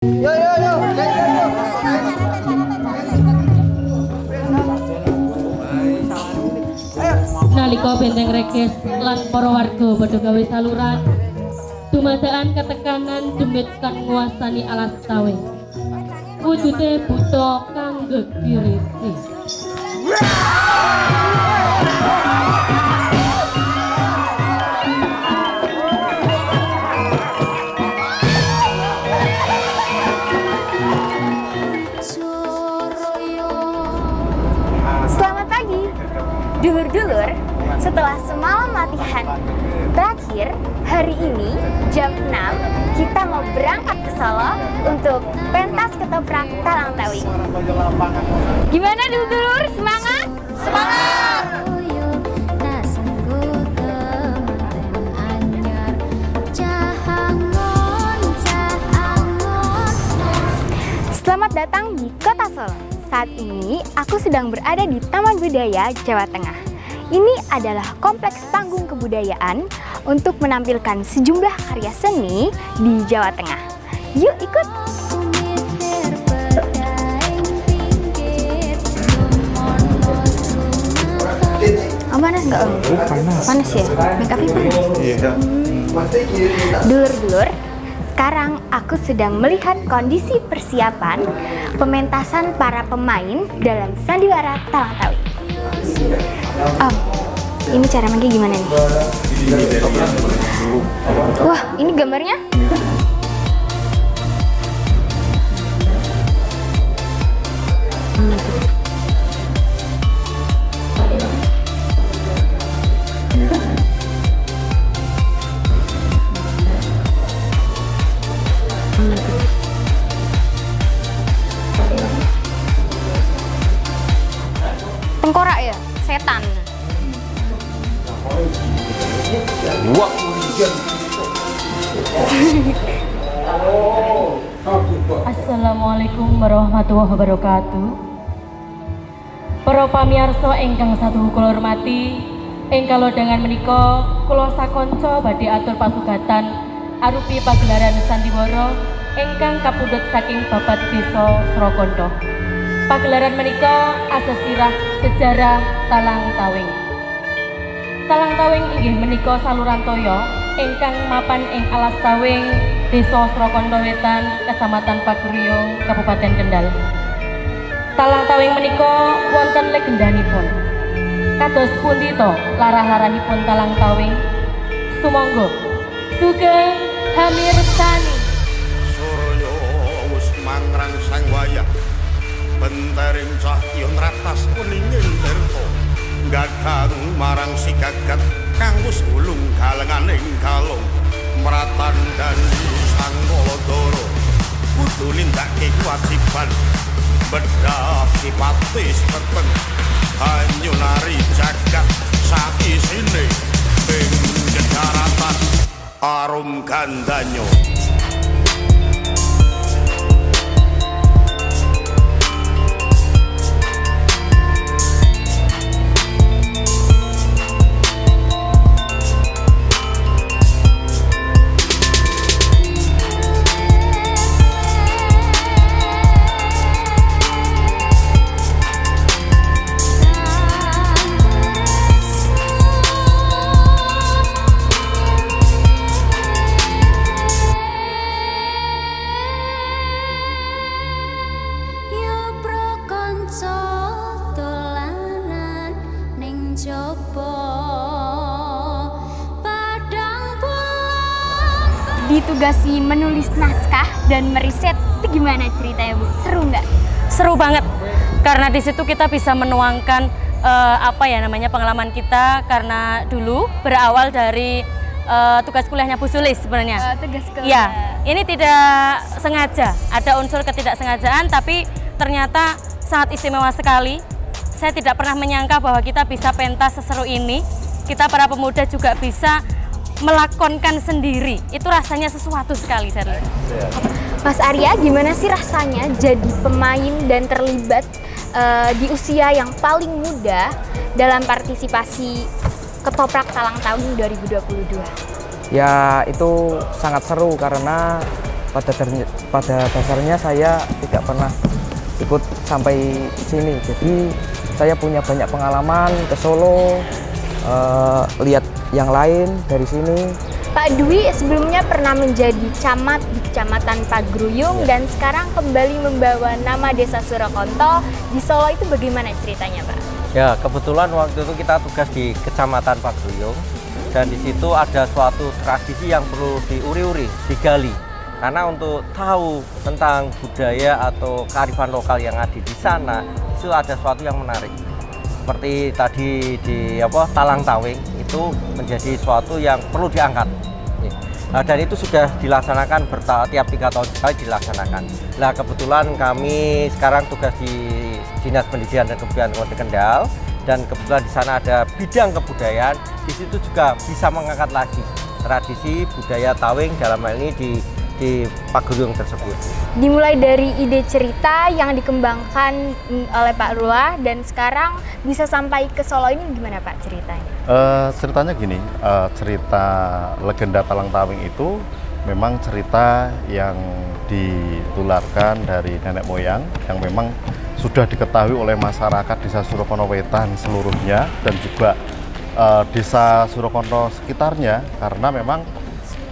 Yo yo yo. Nalika benteng rekes lan para warga padha gawe saluran dumadakan ketekanan demit kang nguasani alas tawe wujude buta kang gegirisi. Selamat pagi, dulur-dulur. Setelah semalam latihan berakhir, hari ini jam 6 kita mau berangkat ke Solo untuk pentas ketoprak Talang Tawing. Gimana dulur-dulur? Semangat? Semangat! Selamat datang di Kota Solo. Saat ini aku sedang berada di Taman Budaya Jawa Tengah. Ini adalah kompleks panggung kebudayaan untuk menampilkan sejumlah karya seni di Jawa Tengah. Yuk ikut! Oh, panas nggak Om? Panas. Panas ya? Make upnya panas? Iya. Dulur-dulur, sekarang aku sedang melihat kondisi persiapan pementasan para pemain dalam sandiwara Talang Tawing. Om, ini cara mainnya gimana nih? Wah, ini gambarnya? Tengkorak ya? Setan. Wah. Assalamualaikum warahmatullahi wabarakatuh. Para pamirsa ingkang satuhu kula hormati, ing kalodhangan menika kula sakonco badhe atur pasugatan arupi pagelaran sandiwara ingkang kapundhut saking Babat Desa Surakondo. Pagelaran menika asesirah sejarah Talang Tawing. Talang Tawing inggih menika saluran toya ingkang mapan ing Alas Tawing, Desa Surakondo Wetan, Kecamatan Paguriung, Kabupaten Kendal. Talang Tawing menika wonten legendanipun. Kados pundi to larah-larahipun Talang Tawing? Sumangga sugeng hamirsani. Surya wis mangrangsang wayah bentering cahya nratas kuninging tirta gadhang marang si gagat kang wis ulung galenganing kalong mratandani sang Baladara kudu nindakake kewajiban bedhah kipati peteng banyu nari jagat saisine ing jejaratan arum gandanyo. Ditugasi menulis naskah dan meriset, itu gimana ceritanya Bu? Seru nggak? Seru banget karena di situ kita bisa menuangkan pengalaman kita karena dulu berawal dari tugas kuliahnya Bu Sulis sebenarnya. Tugas kuliah. Iya, ini tidak sengaja, ada unsur ketidaksengajaan tapi ternyata sangat istimewa sekali. Saya tidak pernah menyangka bahwa kita bisa pentas seseru ini. Kita para pemuda juga bisa melakonkan sendiri, itu rasanya sesuatu sekali saya lihat. Mas Arya, gimana sih rasanya jadi pemain dan terlibat di usia yang paling muda dalam partisipasi Ketoprak Talang Tawing 2022? Ya itu sangat seru karena pada dasarnya saya tidak pernah ikut sampai sini. Jadi saya punya banyak pengalaman ke Solo, lihat yang lain dari sini. Pak Dwi sebelumnya pernah menjadi camat di Kecamatan Pagruyung dan sekarang kembali membawa nama Desa Surakonto di Solo. Itu bagaimana ceritanya, Pak? Ya, kebetulan waktu itu kita tugas di Kecamatan Pagruyung dan di situ ada suatu tradisi yang perlu diuri-uri, digali. Karena untuk tahu tentang budaya atau kearifan lokal yang ada di sana, itu ada sesuatu yang menarik. Seperti tadi di Talang Tawing itu menjadi sesuatu yang perlu diangkat. Nah, dan itu sudah dilaksanakan tiap 3 tahun sekali dilaksanakan. Nah, kebetulan kami sekarang tugas di Dinas Pendidikan dan Kebudayaan Kabupaten Kendal, dan kebetulan di sana ada bidang kebudayaan. Di situ juga bisa mengangkat lagi tradisi budaya Tawing dalam hal ini di Pagruyung tersebut. Dimulai dari ide cerita yang dikembangkan oleh Pak Lurah dan sekarang bisa sampai ke Solo, ini gimana Pak ceritanya? Ceritanya gini, cerita legenda Talang Tawing itu memang cerita yang ditularkan dari nenek moyang yang memang sudah diketahui oleh masyarakat Desa Surakonto Wetan seluruhnya dan juga Desa Surakonto sekitarnya, karena memang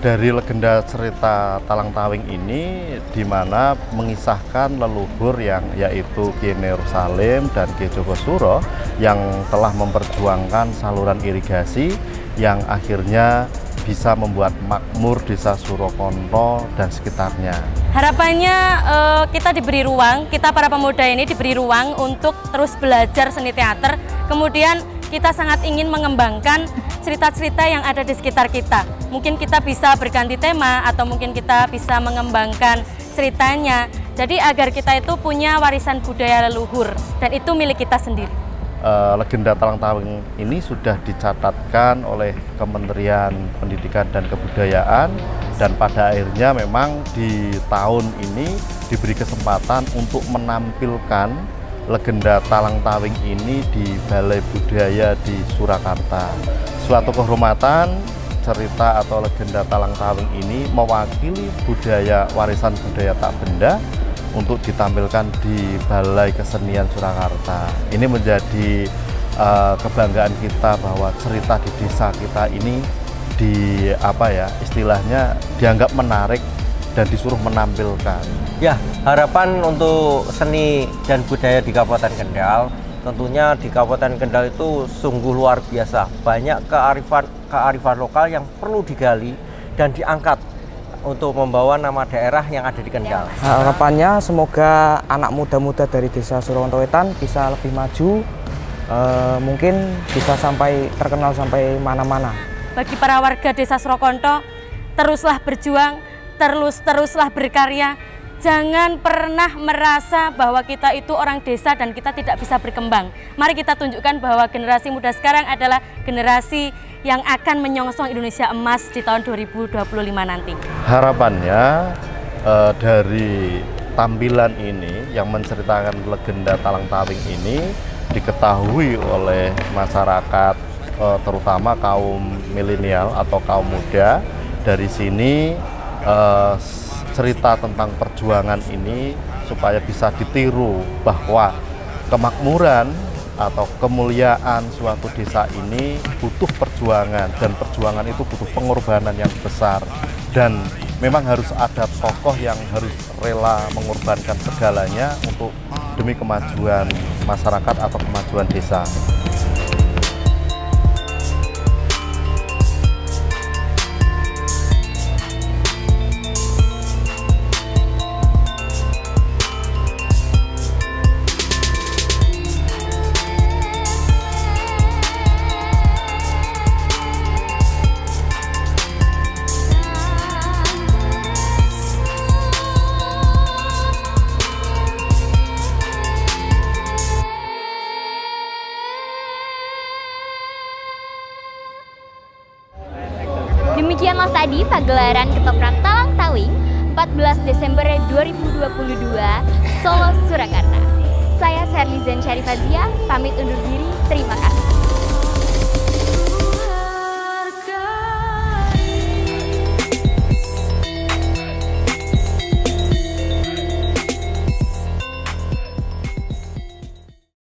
dari legenda cerita Talang Tawing ini di mana mengisahkan leluhur yang yaitu Ki Nur Salim dan Ki Joko Suro yang telah memperjuangkan saluran irigasi yang akhirnya bisa membuat makmur Desa Surakonto dan sekitarnya. Harapannya kita diberi ruang, kita para pemuda ini diberi ruang untuk terus belajar seni teater. Kemudian kita sangat ingin mengembangkan cerita-cerita yang ada di sekitar kita. Mungkin kita bisa berganti tema atau mungkin kita bisa mengembangkan ceritanya. Jadi agar kita itu punya warisan budaya leluhur dan itu milik kita sendiri. Legenda Talang Tawing ini sudah dicatatkan oleh Kementerian Pendidikan dan Kebudayaan dan pada akhirnya memang di tahun ini diberi kesempatan untuk menampilkan legenda Talang Tawing ini di Balai Budaya di Surakarta. Suatu kehormatan cerita atau legenda Talang Tawing ini mewakili budaya warisan budaya tak benda untuk ditampilkan di Balai Kesenian Surakarta. Ini menjadi kebanggaan kita bahwa cerita di desa kita ini istilahnya dianggap menarik dan disuruh menampilkan. Ya, harapan untuk seni dan budaya di Kabupaten Kendal, tentunya di Kabupaten Kendal itu sungguh luar biasa. Banyak kearifan lokal yang perlu digali dan diangkat untuk membawa nama daerah yang ada di Kendal. Harapannya semoga anak muda-muda dari Desa Surakonto Wetan bisa lebih maju, mungkin bisa sampai terkenal sampai mana-mana. Bagi para warga Desa Surakonto, teruslah berjuang, teruslah berkarya. Jangan pernah merasa bahwa kita itu orang desa dan kita tidak bisa berkembang. Mari kita tunjukkan bahwa generasi muda sekarang adalah generasi yang akan menyongsong Indonesia emas di tahun 2025 nanti. Harapannya dari tampilan ini yang menceritakan legenda Talang Tawing ini diketahui oleh masyarakat, terutama kaum milenial atau kaum muda. Dari sini cerita tentang perjuangan ini supaya bisa ditiru bahwa kemakmuran atau kemuliaan suatu desa ini butuh perjuangan dan perjuangan itu butuh pengorbanan yang besar dan memang harus ada tokoh yang harus rela mengorbankan segalanya untuk demi kemajuan masyarakat atau kemajuan desa. Demikianlah tadi pagelaran Ketoprak Talang Tawing 14 Desember 2022 Solo, Surakarta. Saya Sherly Zen Syarifazia, pamit undur diri. Terima kasih.